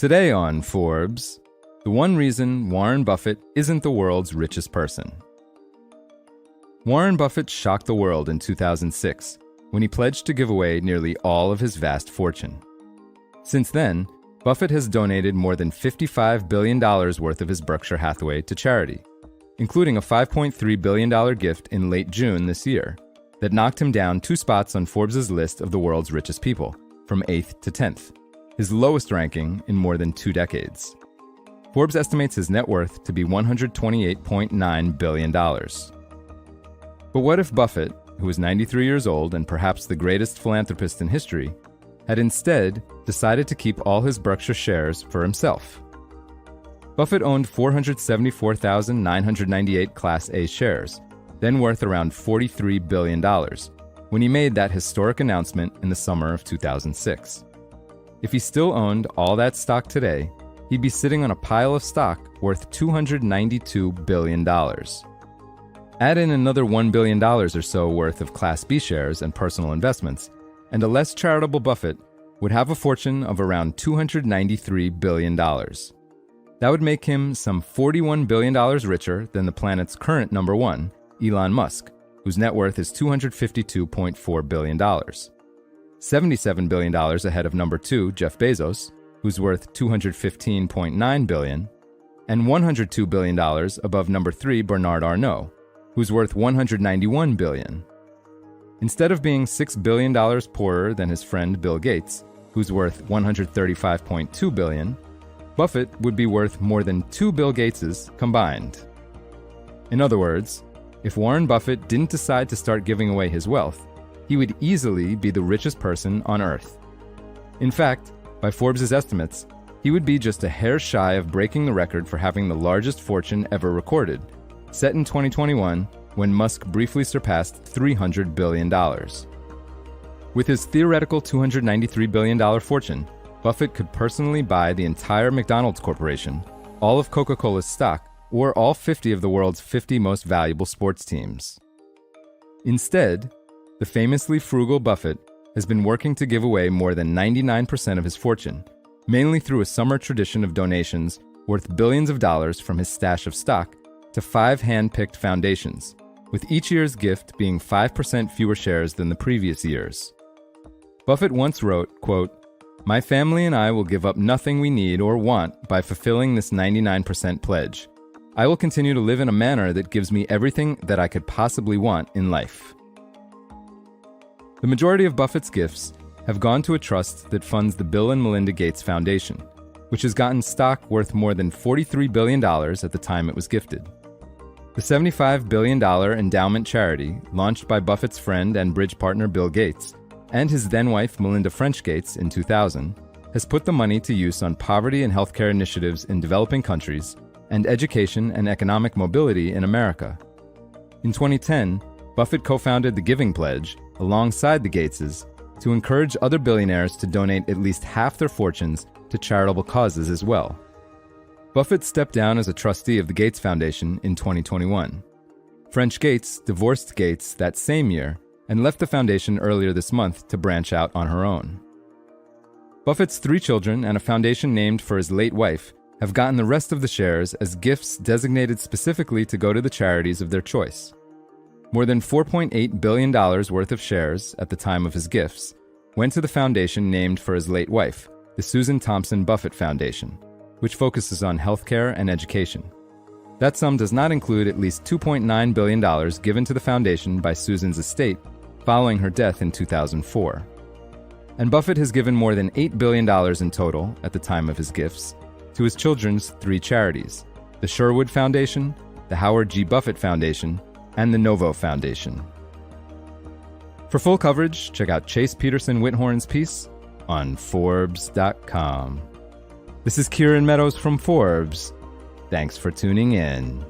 Today on Forbes, the one reason Warren Buffett isn't the world's richest person. Warren Buffett shocked the world in 2006 when he pledged to give away nearly all of his vast fortune. Since then, Buffett has donated more than $55 billion worth of his Berkshire Hathaway to charity, including a $5.3 billion gift in late June this year that knocked him down 2 spots on Forbes' list of the world's richest people, from 8th to 10th, his lowest ranking in more than 2 decades. Forbes estimates his net worth to be $128.9 billion. But what if Buffett, who is 93 years old and perhaps the greatest philanthropist in history, had instead decided to keep all his Berkshire shares for himself? Buffett owned 474,998 Class A shares, then worth around $43 billion, when he made that historic announcement in the summer of 2006. If he still owned all that stock today, he'd be sitting on a pile of stock worth $292 billion. Add in another $1 billion or so worth of Class B shares and personal investments, and a less charitable Buffett would have a fortune of around $293 billion. That would make him some $41 billion richer than the planet's current number one, Elon Musk, whose net worth is $252.4 billion. $77 billion ahead of number 2, Jeff Bezos, who's worth $215.9 billion, and $102 billion above number 3, Bernard Arnault, who's worth $191 billion. Instead of being $6 billion poorer than his friend Bill Gates, who's worth $135.2 billion, Buffett would be worth more than 2 Bill Gateses combined. In other words, if Warren Buffett didn't decide to start giving away his wealth, he would easily be the richest person on Earth. In fact, by Forbes' estimates, he would be just a hair shy of breaking the record for having the largest fortune ever recorded, set in 2021 when Musk briefly surpassed $300 billion. With his theoretical $293 billion fortune, Buffett could personally buy the entire McDonald's Corporation, all of Coca-Cola's stock, or all 50 of the world's 50 most valuable sports teams. Instead, the famously frugal Buffett has been working to give away more than 99% of his fortune, mainly through a summer tradition of donations worth billions of dollars from his stash of stock to 5 hand-picked foundations, with each year's gift being 5% fewer shares than the previous years. Buffett once wrote, quote, "My family and I will give up nothing we need or want by fulfilling this 99% pledge. I will continue to live in a manner that gives me everything that I could possibly want in life." The majority of Buffett's gifts have gone to a trust that funds the Bill and Melinda Gates Foundation, which has gotten stock worth more than $43 billion at the time it was gifted. The $75 billion endowment charity, launched by Buffett's friend and bridge partner Bill Gates, and his then-wife Melinda French Gates in 2000, has put the money to use on poverty and healthcare initiatives in developing countries and education and economic mobility in America. In 2010, Buffett co-founded the Giving Pledge, alongside the Gateses, to encourage other billionaires to donate at least half their fortunes to charitable causes as well. Buffett stepped down as a trustee of the Gates Foundation in 2021. French Gates divorced Gates that same year and left the foundation earlier this month to branch out on her own. Buffett's 3 children and a foundation named for his late wife have gotten the rest of the shares as gifts designated specifically to go to the charities of their choice. More than $4.8 billion worth of shares at the time of his gifts went to the foundation named for his late wife, the Susan Thompson Buffett Foundation, which focuses on healthcare and education. That sum does not include at least $2.9 billion given to the foundation by Susan's estate following her death in 2004. And Buffett has given more than $8 billion in total at the time of his gifts to his children's 3 charities, the Sherwood Foundation, the Howard G. Buffett Foundation, and the Novo Foundation. For full coverage, check out Chase Peterson Whithorn's piece on Forbes.com. This is Kieran Meadows from Forbes. Thanks for tuning in.